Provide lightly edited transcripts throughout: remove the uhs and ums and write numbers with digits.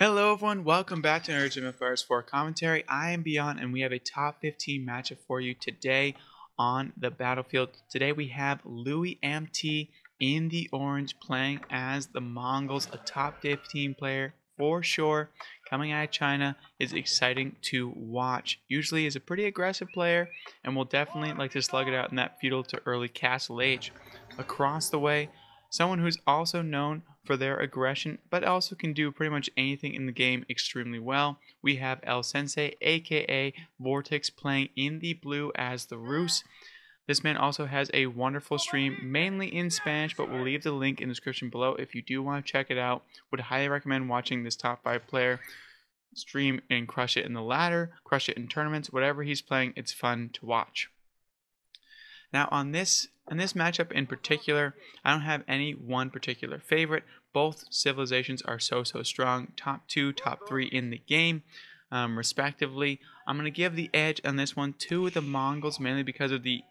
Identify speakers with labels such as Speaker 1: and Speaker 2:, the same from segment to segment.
Speaker 1: Hello everyone, welcome back to another GMFR's 4 commentary. I am Beyond and we have a top 15 matchup for you today on the battlefield. Today we have Louis MT in the orange playing as the Mongols, a top 15 player for sure. Coming out of China is exciting to watch. Usually is a pretty aggressive player and will definitely like to slug it out in that feudal to early castle age. Across the way, someone who's also known for their aggression, but also can do pretty much anything in the game extremely well. We have El Sensei, aka Vortex, playing in the blue as the Roos. This man also has a wonderful stream, mainly in Spanish, but we'll leave the link in the description below if you do want to check it out. Would highly recommend watching this top 5 player stream and crush it in the ladder, crush it in tournaments, whatever he's playing, it's fun to watch. Now on this matchup in particular, I don't have any one particular favorite. Both civilizations are so strong. Top 2, top 3 in the game, respectively. I'm going to give the edge on this one to the Mongols, mainly because of the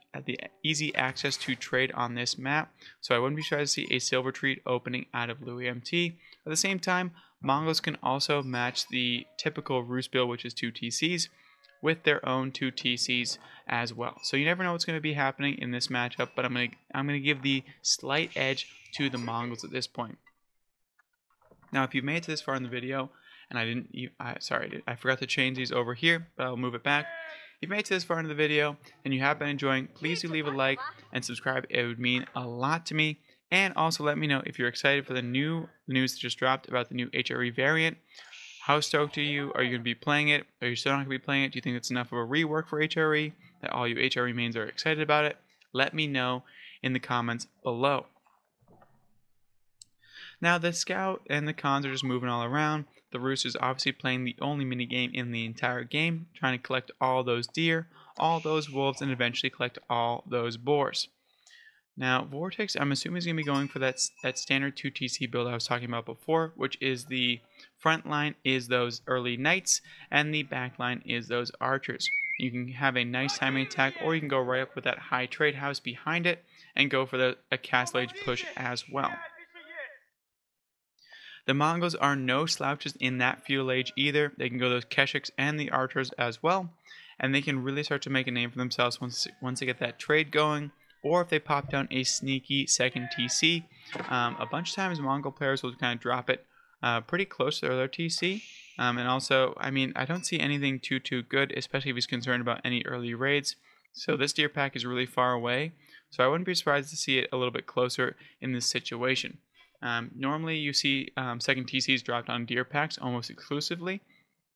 Speaker 1: easy access to trade on this map. So I wouldn't be surprised to see a silver treat opening out of Louis MT. At the same time, Mongols can also match the typical Rus build, which is 2 TCs, with their own 2 TCs as well. So you never know what's going to be happening in this matchup, but I'm going to give the slight edge to the Mongols at this point. Now, if you've made it to this far in the video, and I forgot to change these over here, but I'll move it back. If you've made it to this far into the video and you have been enjoying, please do leave a like and subscribe. It would mean a lot to me. And also let me know if you're excited for the news that just dropped about the new HRE variant. How stoked are you? Are you going to be playing it? Are you still not going to be playing it? Do you think it's enough of a rework for HRE? That all you HRE mains are excited about it? Let me know in the comments below. Now the scout and the cons are just moving all around. The Roos is obviously playing the only minigame in the entire game, trying to collect all those deer, all those wolves, and eventually collect all those boars. Now, Vortex, I'm assuming is going to be going for that standard 2 TC build I was talking about before, which is the front line is those early knights, and the back line is those archers. You can have a nice timing attack, or you can go right up with that high trade house behind it, and go for a castle age push as well. The Mongols are no slouches in that feudal age either. They can go those Keshiks and the archers as well, and they can really start to make a name for themselves once they get that trade going. Or if they pop down a sneaky second TC, a bunch of times Mongol players will kind of drop it pretty close to their TC. And also, I mean, I don't see anything too good, especially if he's concerned about any early raids. So this deer pack is really far away, so I wouldn't be surprised to see it a little bit closer in this situation. Normally you see second TCs dropped on deer packs almost exclusively,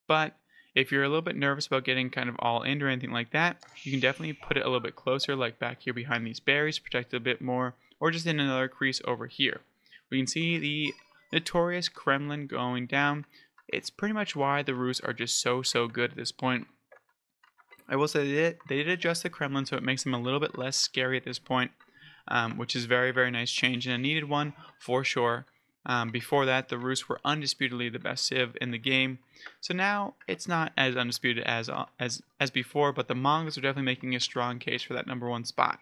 Speaker 1: but if you're a little bit nervous about getting kind of all in or anything like that, you can definitely put it a little bit closer, like back here behind these berries, protect it a bit more, or just in another crease over here. We can see the notorious Kremlin going down. It's pretty much why the Rus are just so good at this point. I will say they did adjust the Kremlin, so it makes them a little bit less scary at this point, which is very nice change and a needed one for sure. Before that, the Rus were undisputedly the best civ in the game. So now it's not as undisputed as before, but the Mongols are definitely making a strong case for that #1 spot.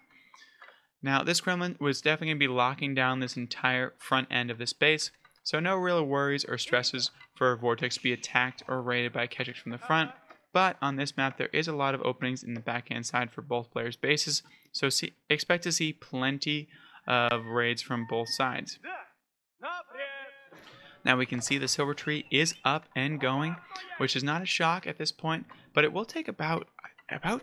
Speaker 1: Now, this Kremlin was definitely going to be locking down this entire front end of this base, so no real worries or stresses for Vortex to be attacked or raided by Keshiks from the front. But on this map, there is a lot of openings in the backhand side for both players' bases, so expect to see plenty of raids from both sides. Now we can see the silver tree is up and going, which is not a shock at this point, but it will take about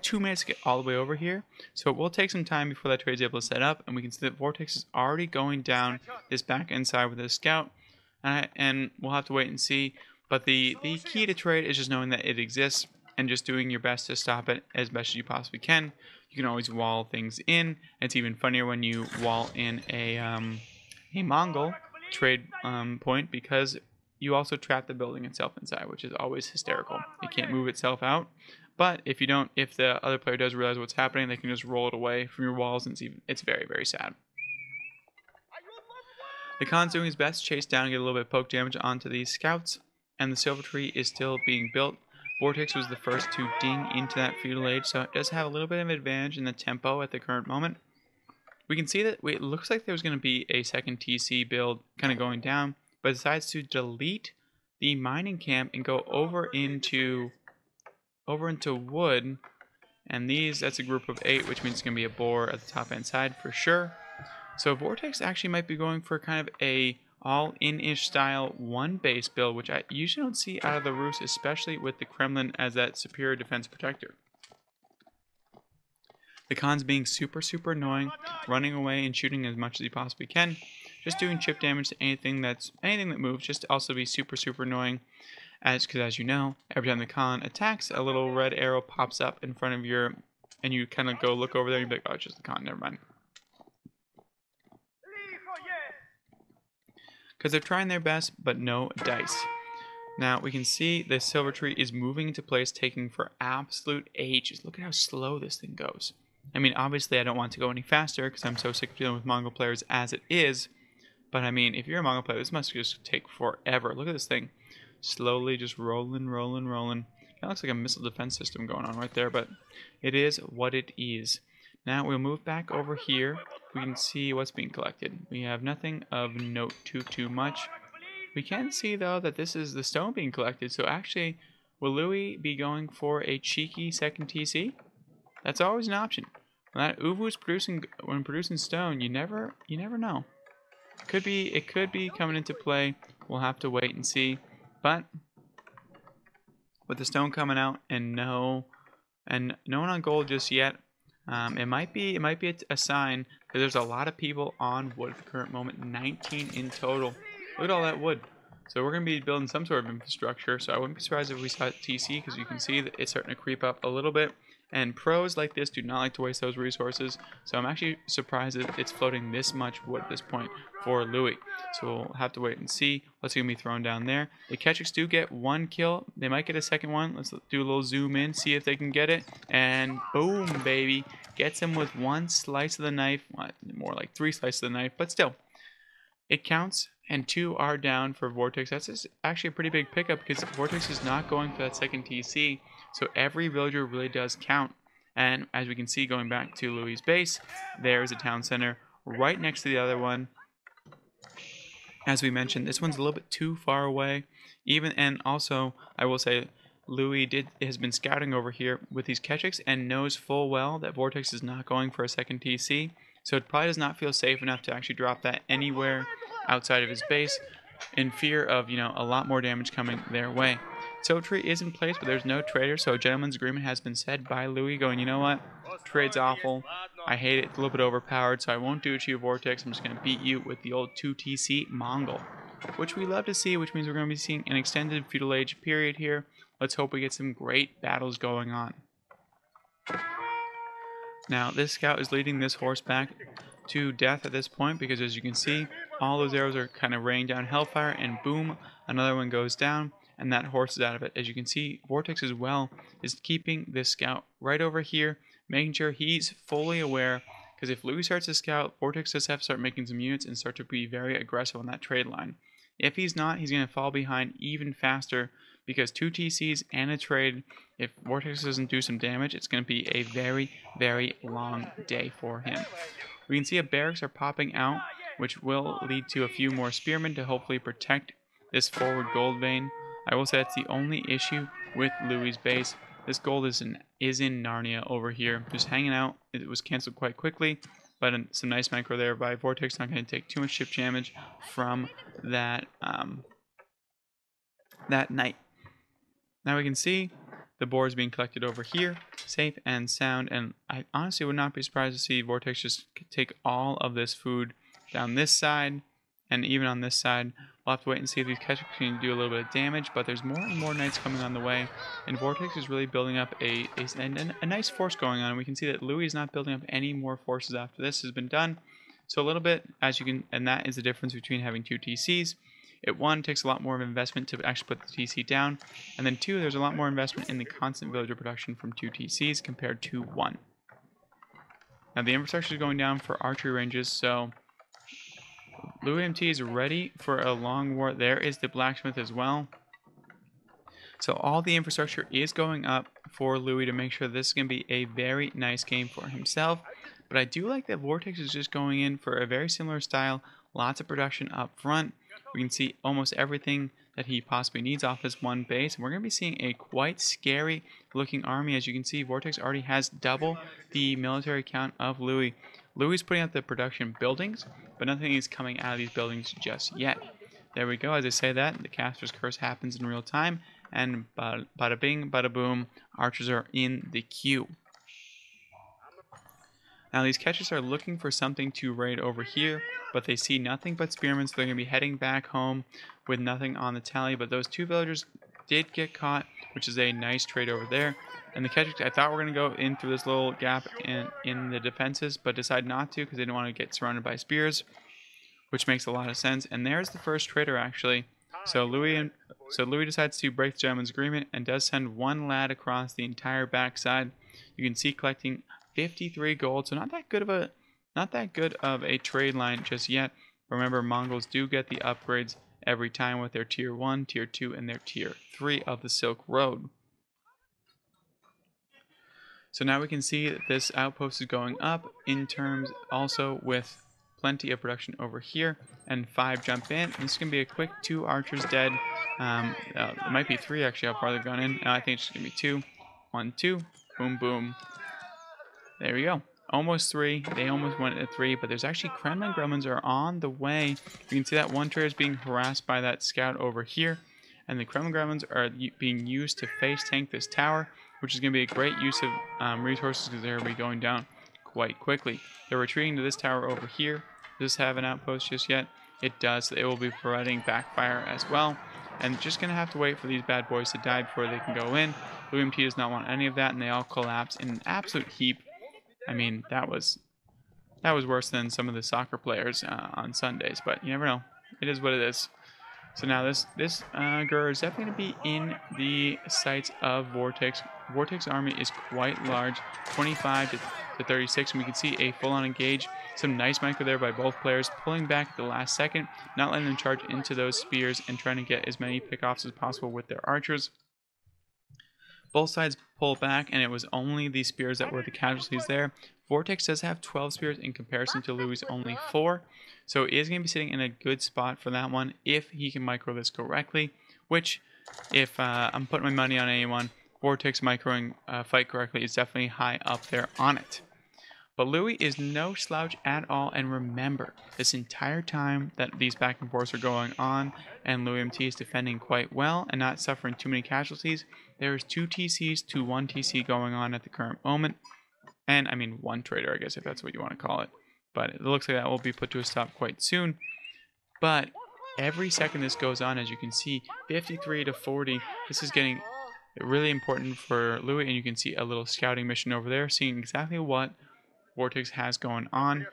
Speaker 1: 2 minutes to get all the way over here. So it will take some time before that trade is able to set up, and we can see that Vortex is already going down this back end side with his scout, and we'll have to wait and see. But the key to trade is just knowing that it exists and just doing your best to stop it as best as you possibly can. You can always wall things in. It's even funnier when you wall in a Mongol trade point, because you also trap the building itself inside, which is always hysterical. It can't move itself out, but if the other player does realize what's happening, they can just roll it away from your walls, and it's very sad. The Khan's doing his best to chase down and get a little bit of poke damage onto these scouts, and the silver tree is still being built. Vortex was the first to ding into that feudal age, so it does have a little bit of advantage in the tempo at the current moment. We can see that it looks like there's going to be a second TC build kind of going down, but decides to delete the mining camp and go over into wood. And that's a group of 8, which means it's going to be a boar at the top hand side for sure. So Vortex actually might be going for kind of a all-in-ish style 1 base build, which I usually don't see out of the Rus, especially with the Kremlin as that superior defense protector. The Khan's being super annoying, running away and shooting as much as he possibly can, just doing chip damage to anything that moves, just to also be super annoying. Because as you know, every time the Khan attacks, a little red arrow pops up in front of and you kind of go look over there and you're like, oh, it's just the Khan, never mind. Because they're trying their best, but no dice. Now we can see the silver tree is moving into place, taking for absolute ages. Look at how slow this thing goes. I mean, obviously I don't want to go any faster because I'm so sick of dealing with Mongol players as it is. But I mean, if you're a Mongol player, this must just take forever. Look at this thing. Slowly just rolling. Kind of looks like a missile defense system going on right there, but it is what it is. Now we'll move back over here. We can see what's being collected. We have nothing of note too much. We can see though that this is the stone being collected. So actually, will Louis be going for a cheeky second TC? That's always an option. When that Uvu's producing stone, you never know. It could be coming into play. We'll have to wait and see. But with the stone coming out and no one on gold just yet, it might be a sign that there's a lot of people on wood at the current moment. 19 in total. Look at all that wood. So we're going to be building some sort of infrastructure. So I wouldn't be surprised if we saw TC, because you can see that it's starting to creep up a little bit. And pros like this do not like to waste those resources. So I'm actually surprised that it's floating this much wood at this point for Louis. So we'll have to wait and see what's going to be thrown down there. The Ketchiks do get 1 kill. They might get a second one. Let's do a little zoom in, see if they can get it. And boom, baby. Gets him with 1 slice of the knife. Well, more like 3 slices of the knife, but still. It counts, and 2 are down for Vortex. That's actually a pretty big pickup because Vortex is not going for that second TC. So every villager really does count. And as we can see, going back to Louis' base, there's a town center right next to the other one. As we mentioned, this one's a little bit too far away. And also, I will say, Louis has been scouting over here with these Ketchiks and knows full well that Vortex is not going for a second TC. So it probably does not feel safe enough to actually drop that anywhere outside of his base, in fear of, a lot more damage coming their way. Silver tree is in place, but there's no trader, so a gentleman's agreement has been said by Louis, going, you know what, trade's awful, I hate it, it's a little bit overpowered, so I won't do it to you, Vortex, I'm just going to beat you with the old 2TC Mongol, which we love to see, which means we're going to be seeing an extended feudal age period here. Let's hope we get some great battles going on. Now, this scout is leading this horse back to death at this point, because as you can see, all those arrows are kind of raining down hellfire, and boom, another one goes down, and that horse is out of it. As you can see, Vortex as well is keeping this scout right over here, making sure he's fully aware, because if Louis starts to scout, Vortex does have to start making some units and start to be very aggressive on that trade line. If he's not, he's going to fall behind even faster, because 2 TCs and a trade, if Vortex doesn't do some damage, it's going to be a very long day for him. We can see a barracks are popping out, which will lead to a few more spearmen to hopefully protect this forward gold vein. I will say that's the only issue with Louis' base. This gold is in Narnia over here, just hanging out. It was cancelled quite quickly, but some nice micro there by Vortex. Not going to take too much chip damage from that knight. Now we can see the boars being collected over here, safe and sound, and I honestly would not be surprised to see Vortex just take all of this food down this side, and even on this side. We'll have to wait and see if these Ketchiks can do a little bit of damage, but there's more and more knights coming on the way, and Vortex is really building up a nice force going on. We can see that Louis is not building up any more forces after this has been done. So a little bit, and that is the difference between having 2 TCs. One takes a lot more of investment to actually put the TC down, and then 2, there's a lot more investment in the constant villager production from 2 TCs compared to 1. Now the infrastructure is going down for archery ranges, so Louis MT is ready for a long war. There is the blacksmith as well. So all the infrastructure is going up for Louis to make sure this is going to be a very nice game for himself. But I do like that Vortex is just going in for a very similar style. Lots of production up front. We can see almost everything that he possibly needs off his one base. And we're going to be seeing a quite scary looking army. As you can see, Vortex already has double the military count of Louis. Louis putting out the production buildings, but nothing is coming out of these buildings just yet. There we go. As I say that, the caster's curse happens in real time, and bada bing, bada boom, archers are in the queue. Now these catchers are looking for something to raid over here, but they see nothing but spearmen, so they're going to be heading back home with nothing on the tally. But those two villagers did get caught, which is a nice trade over there. And the catchers, I thought we were going to go in through this little gap in the defenses, but decided not to because they didn't want to get surrounded by spears, which makes a lot of sense. And there's the first trader, actually. So Louis decides to break the gentleman's agreement and does send one lad across the entire backside. You can see collecting 53 gold, so not that good of a trade line just yet. Remember, Mongols do get the upgrades every time with their tier 1, tier 2, and their tier 3 of the Silk Road. So now we can see that this outpost is going up in terms also with plenty of production over here, and 5 jump in. This is going to be a quick 2 archers dead. It might be 3 actually, how far they've gone in. No, I think it's going to be 2. 1, 2, boom, boom. There we go. Almost 3. They almost went at 3, but there's actually Kremlin gremlins are on the way. You can see that one trader is being harassed by that scout over here, and the Kremlin gremlins are being used to face tank this tower, which is going to be a great use of resources because they're going to be going down quite quickly. They're retreating to this tower over here. Does this have an outpost just yet? It does. So it will be providing backfire as well, and just going to have to wait for these bad boys to die before they can go in. UMT does not want any of that, and they all collapse in an absolute heap. I mean, that was worse than some of the soccer players on Sundays, but you never know. It is what it is. So now this Gur is definitely going to be in the sights of Vortex. Vortex army is quite large, 25 to 36, and we can see a full-on engage. Some nice micro there by both players, pulling back at the last second, not letting them charge into those spears, and trying to get as many pickoffs as possible with their archers. Both sides pull back, and it was only the spears that were the casualties there. Vortex does have 12 spears in comparison to Louis' only 4. So he is going to be sitting in a good spot for that one if he can micro this correctly. Which, if I'm putting my money on anyone, Vortex microing fight correctly is definitely high up there on it. But Louis is no slouch at all, and remember, this entire time that these back and forths are going on, and Louis MT is defending quite well and not suffering too many casualties, there is 2 TCs to 1 TC going on at the current moment. And I mean 1 trader, I guess, if that's what you want to call it. But it looks like that will be put to a stop quite soon. But every second this goes on, as you can see, 53 to 40, this is getting really important for Louis, and you can see a little scouting mission over there, seeing exactly what Vortex has going on.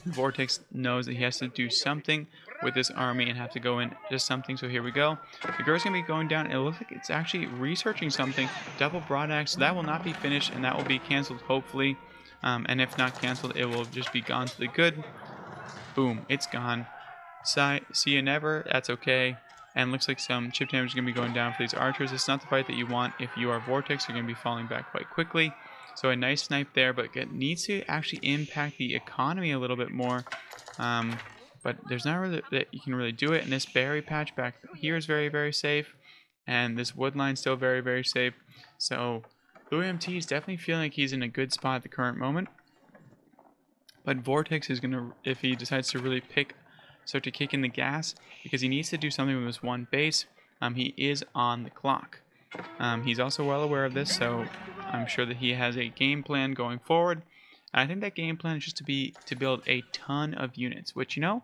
Speaker 1: Vortex knows that he has to do something with this army and have to go in just something. So here we go. The girl's gonna be going down. It looks like it's actually researching something. Double broad axe. So that will not be finished, and that will be canceled hopefully. And if not canceled, it will just be gone to the good. Boom, it's gone. See you never. That's okay. And looks like some chip damage is gonna be going down for these archers. It's not the fight that you want if you are Vortex. You're gonna be falling back quite quickly. So a nice snipe there, but it needs to actually impact the economy a little bit more. But there's not really that you can really do it. And this berry patch back here is very, very safe. And this wood line still very, very safe. So Louis MT is definitely feeling like he's in a good spot at the current moment. But Vortex is going to, if he decides to really start to kick in the gas, because he needs to do something with this one base, he is on the clock. He's also well aware of this, so I'm sure that he has a game plan going forward. And I think that game plan is just to build a ton of units, which, you know,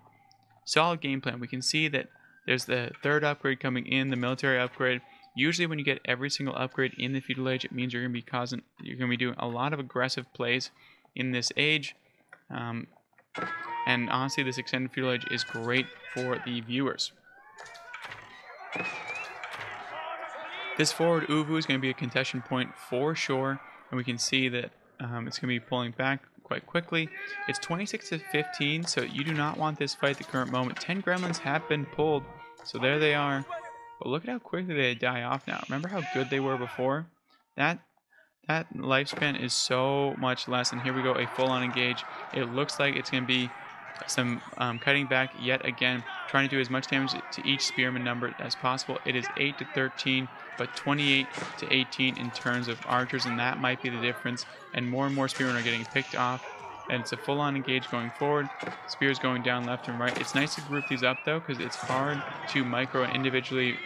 Speaker 1: solid game plan. We can see that there's the 3rd upgrade coming in, the military upgrade. Usually when you get every single upgrade in the feudal age, it means you're going to be doing a lot of aggressive plays in this age. And honestly, this extended feudal age is great for the viewers. This forward Uvu is going to be a contention point for sure, and we can see that it's going to be pulling back quite quickly. It's 26 to 15, so you do not want this fight at the current moment. 10 gremlins have been pulled, so there they are. But look at how quickly they die off now. Remember how good they were before? That lifespan is so much less, and here we go, a full-on engage. It looks like it's going to be some cutting back yet again, trying to do as much damage to each spearman number as possible. It is 8 to 13, but 28 to 18 in terms of archers, and that might be the difference. And more spearmen are getting picked off, and it's a full-on engage going forward. Spears going down left and right. It's nice to group these up though, because it's hard to micro and individually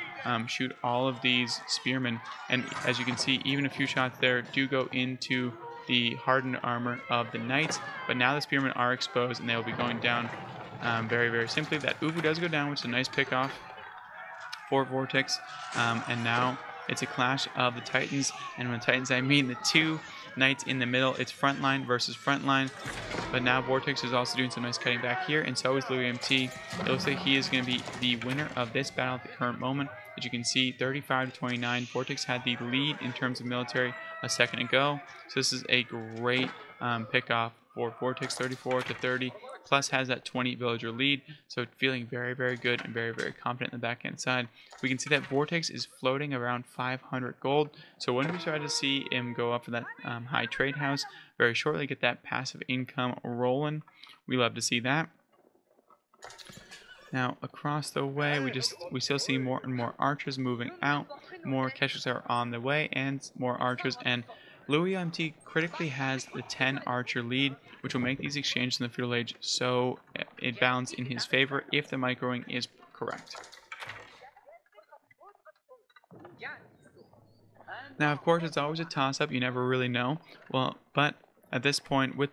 Speaker 1: shoot all of these spearmen. And as you can see, even a few shots there do go into the hardened armor of the knights, but now the spearmen are exposed and they will be going down very simply. That Uvu does go down, which is a nice pick off for Vortex, and now it's a clash of the Titans, and when Titans I mean the two knights in the middle. It's frontline versus frontline, but now Vortex is also doing some nice cutting back here, and so is Louis MT. It looks like he is going to be the winner of this battle at the current moment. As you can see, 35 to 29. Vortex had the lead in terms of military a second ago, so this is a great pick off for Vortex. 34 to 30, plus has that 20 villager lead, so feeling very good and very confident in the backhand side. We can see that Vortex is floating around 500 gold, so when we start to see him go up for that high trade house very shortly, get that passive income rolling, we love to see that. Now across the way, we still see more and more archers moving out. More catchers are on the way, and more archers. And Louis MT critically has the 10 archer lead, which will make these exchanges in the feudal age so it balance in his favor if the microing is correct. Now, of course, it's always a toss-up. You never really know. Well, but at this point, with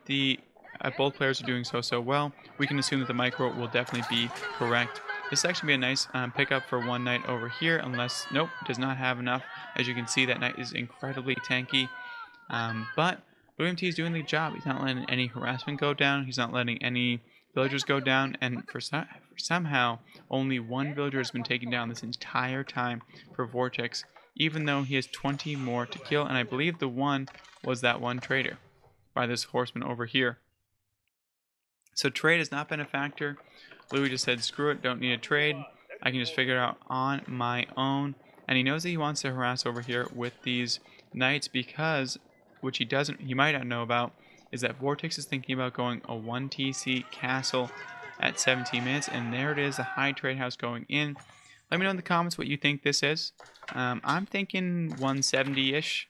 Speaker 1: both players are doing so well, we can assume that the micro will definitely be correct. This actually be a nice pickup for one knight over here, unless, nope, does not have enough. As you can see, that knight is incredibly tanky. But Louis MT is doing the job. He's not letting any harassment go down. He's not letting any villagers go down. And somehow, only one villager has been taken down this entire time for Vortex, even though he has 20 more to kill. And I believe the one was that one trader by this horseman over here. So trade has not been a factor. Louis just said, screw it, don't need a trade. I can just figure it out on my own. And he knows that he wants to harass over here with these knights because, which he might not know about, is that Vortex is thinking about going a 1 TC castle at 17 minutes. And there it is, the high trade house going in. Let me know in the comments what you think this is. I'm thinking 170-ish,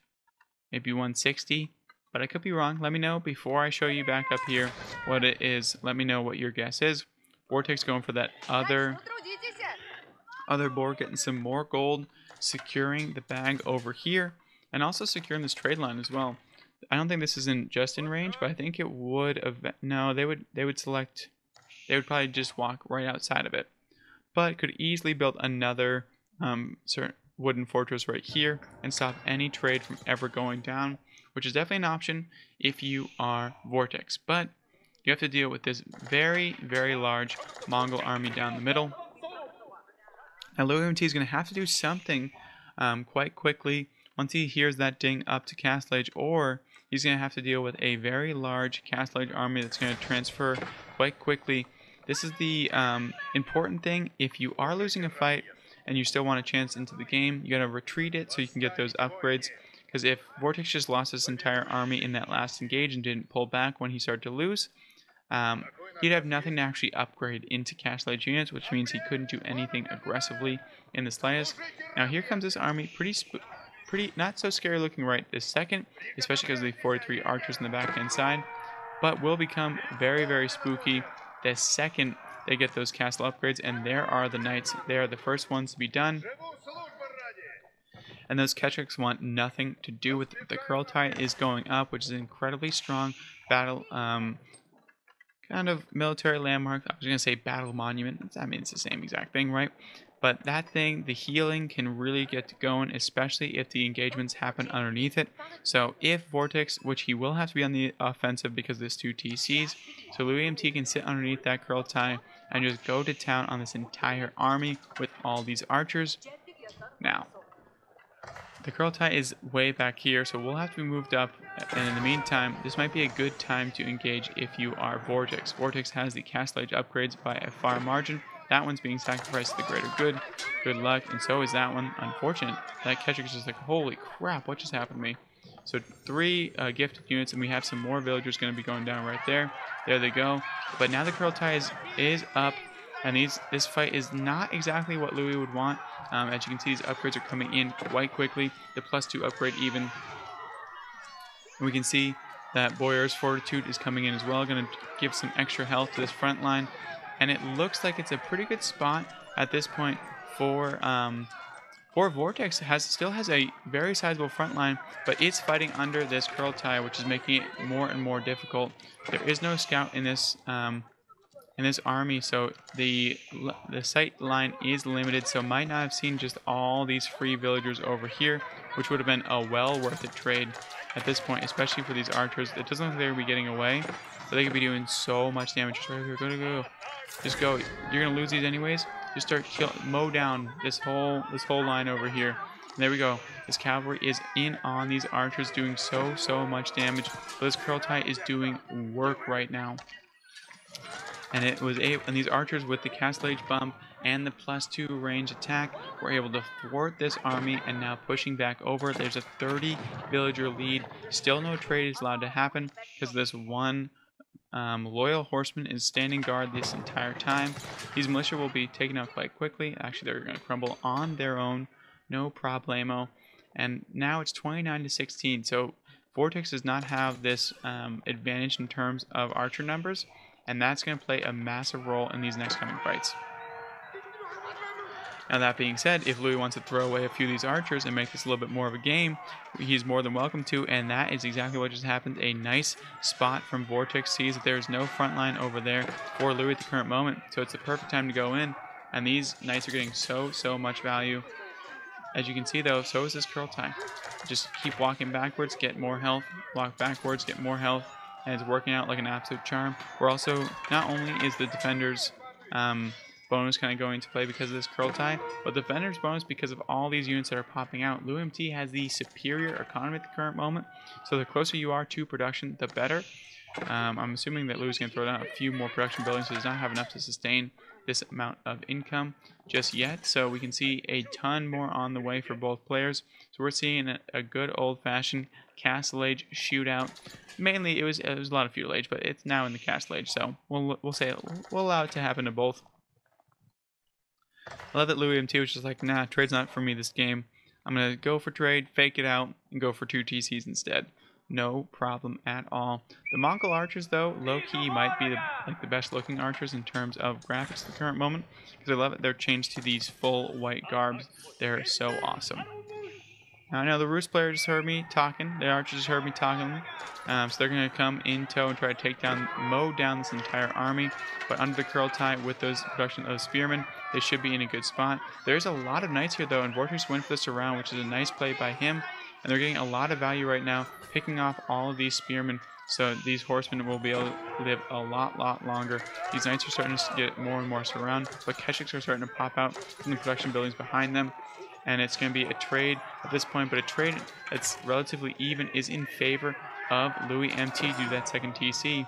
Speaker 1: maybe 160. But I could be wrong. Let me know before I show you back up here what it is. Let me know what your guess is. Vortex going for that other board, getting some more gold, securing the bag over here, and also securing this trade line as well. I don't think this isn't just in range, but I think it would have. No, they would select. They would probably just walk right outside of it, but could easily build another certain wooden fortress right here and stop any trade from ever going down, which is definitely an option if you are Vortex. But you have to deal with this very large Mongol army down the middle. Now Louis MT is going to have to do something quite quickly once he hears that ding up to Castle Age, or he's going to have to deal with a very large Castle Age army that's going to transfer quite quickly. This is the important thing. If you are losing a fight and you still want a chance into the game, you got to retreat it so you can get those upgrades. Because if Vortex just lost his entire army in that last engage and didn't pull back when he started to lose, he'd have nothing to actually upgrade into Castle Age units, which means he couldn't do anything aggressively in the slightest. Now here comes this army, pretty not so scary looking right this second, especially because of the 43 archers in the backhand side, but will become very spooky the second they get those castle upgrades. And there are the knights. They are the first ones to be done. And those Ketchiks want nothing to do with it. The Kurultai is going up, which is an incredibly strong battle, kind of military landmark. I was going to say battle monument. I mean, it's the same exact thing, right? But that thing, the healing can really get going, especially if the engagements happen underneath it. So if Vortex, which he will have to be on the offensive because there's 2 TCs, so Louis MT can sit underneath that Kurultai and just go to town on this entire army with all these archers. Now, the Kurultai is way back here, so we'll have to be moved up, and in the meantime, this might be a good time to engage if you are Vortex. Vortex has the Castle Age upgrades by a far margin. That one's being sacrificed to the greater good. Good luck, and so is that one. Unfortunate. That Ketchik is just like, holy crap, what just happened to me? So 3 gifted units, and we have some more villagers going to be going down right there. There they go. But now the Kurultai is up, and this fight is not exactly what Louis would want. As you can see, these upgrades are coming in quite quickly. The +2 upgrade even. And we can see that Boyar's Fortitude is coming in as well, going to give some extra health to this front line. And it looks like it's a pretty good spot at this point for Vortex. Still has a very sizable front line, but it's fighting under this Kurultai, which is making it more and more difficult. There is no scout in this army, so the sight line is limited, so might not have seen just all these free villagers over here, which would have been a well worth it trade at this point, especially for these archers. It doesn't look like they're going to be getting away, but they could be doing so much damage. Just right here, go. Just go. You're going to lose these anyways. Just start mow down this whole line over here. And there we go. This cavalry is in on these archers, doing so much damage. But this Kurultai is doing work right now. And these archers with the Castle Age bump and the +2 range attack were able to thwart this army, and now pushing back over. There's a 30 villager lead. Still no trade is allowed to happen because this one loyal horseman is standing guard this entire time. These militia will be taken out quite quickly. Actually, they're going to crumble on their own. No problemo. And now it's 29-16. So Vortex does not have this advantage in terms of archer numbers. And that's going to play a massive role in these next coming fights. Now that being said, if Louis wants to throw away a few of these archers and make this a little bit more of a game, he's more than welcome to, and that is exactly what just happened. A nice spot from Vortex. Sees that there's no front line over there for Louis at the current moment, so it's the perfect time to go in, and these knights are getting so much value. As you can see though, so is this Kurultai. Just keep walking backwards, get more health, walk backwards, get more health, and it's working out like an absolute charm. We're also, not only is the defender's bonus kind of going to play because of this Kurultai, but the defender's bonus because of all these units that are popping out. Louis MT has the superior economy at the current moment, so the closer you are to production, the better. I'm assuming that Louis is going to throw down a few more production buildings, so does not have enough to sustain this amount of income just yet. So we can see a ton more on the way for both players. So we're seeing a good old-fashioned Castle Age shootout. Mainly, it was a lot of feudal age, but it's now in the Castle Age, so we'll allow it to happen to both. I love that Louis MT was just like, nah, trade's not for me this game. I'm going to go for trade, fake it out, and go for 2 TCs instead. No problem at all. The Mongol archers, though, low-key might be the best-looking archers in terms of graphics at the current moment, because I love it. They're changed to these full white garbs. They're so awesome. Now, I know the Roost player just heard me talking. The archers just heard me talking. So they're going to come in tow and try to mow down this entire army. But under the Kurultai with those production of spearmen, they should be in a good spot. There's a lot of knights here, though, and Vortex went for this around, which is a nice play by him. And they're getting a lot of value right now, picking off all of these spearmen. So these horsemen will be able to live a lot longer. These knights are starting to get more and more surround, but Keshiks are starting to pop out from the production buildings behind them. And it's going to be a trade at this point, but a trade that's relatively even is in favor of Louis MT due to that second TC.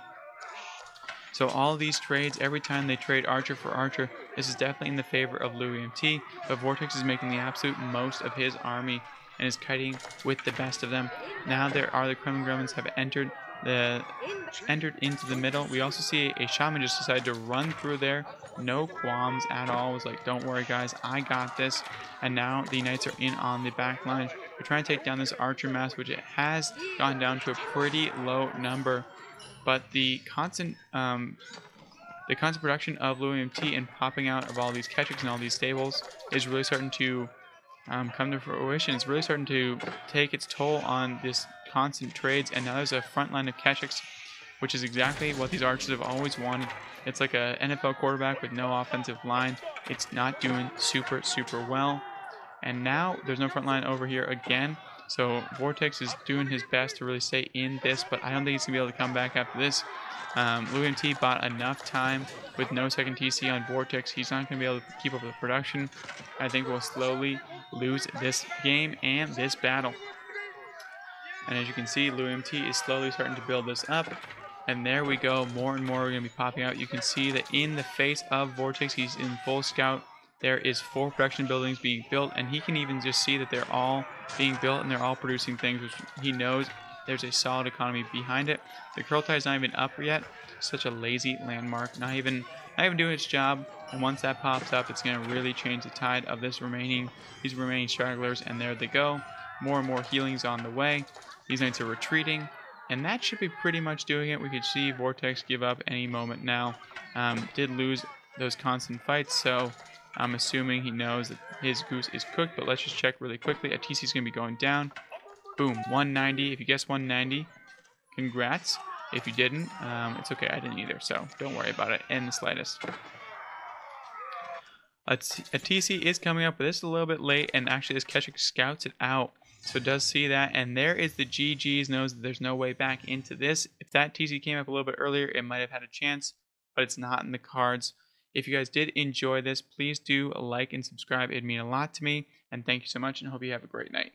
Speaker 1: So all of these trades, every time they trade archer for archer, this is definitely in the favor of Louis MT, but Vortex is making the absolute most of his army and is kiting with the best of them. Now there are the Kremlin Gremlins have entered into the middle. We also see a shaman just decided to run through there. No qualms at all. Was like, don't worry guys, I got this. And now the knights are in on the back line. They're trying to take down this archer mass, which it has gone down to a pretty low number. But the constant production of Louis MT and popping out of all these Keshiks and all these stables is really starting to come to fruition. It's really starting to take its toll on this constant trades, and now there's a front line of Keshiks, which is exactly what these archers have always wanted. It's like a NFL quarterback with no offensive line. It's not doing super well. And now there's no front line over here again. So Vortex is doing his best to really stay in this, but I don't think he's going to be able to come back after this. Louis MT bought enough time with no second TC on Vortex. He's not going to be able to keep up with production. I think we'll slowly lose this game and this battle. And as you can see, Louis MT is slowly starting to build this up. And there we go. More and more are going to be popping out. You can see that in the face of Vortex, he's in full scout there is 4 production buildings being built, and he can even just see that they're all being built and they're all producing things, which he knows there's a solid economy behind it. The Kurultai is not even up yet. Such a lazy landmark, not even doing its job. And once that pops up, it's going to really change the tide of these remaining stragglers. And there they go. More and more healings on the way. These knights are retreating, and that should be pretty much doing it. We could see Vortex give up any moment now. Did lose those constant fights, so I'm assuming he knows that his goose is cooked. But let's just check really quickly. ATC is going to be going down. Boom, 190. If you guessed 190, congrats. If you didn't, it's okay. I didn't either, so don't worry about it in the slightest. A TC is coming up, but this is a little bit late, and actually this Keshik scouts it out. So it does see that, and there is the GG's, knows that there's no way back into this. If that TC came up a little bit earlier, it might have had a chance, but it's not in the cards. If you guys did enjoy this, please do like and subscribe. It'd mean a lot to me, and thank you so much, and hope you have a great night.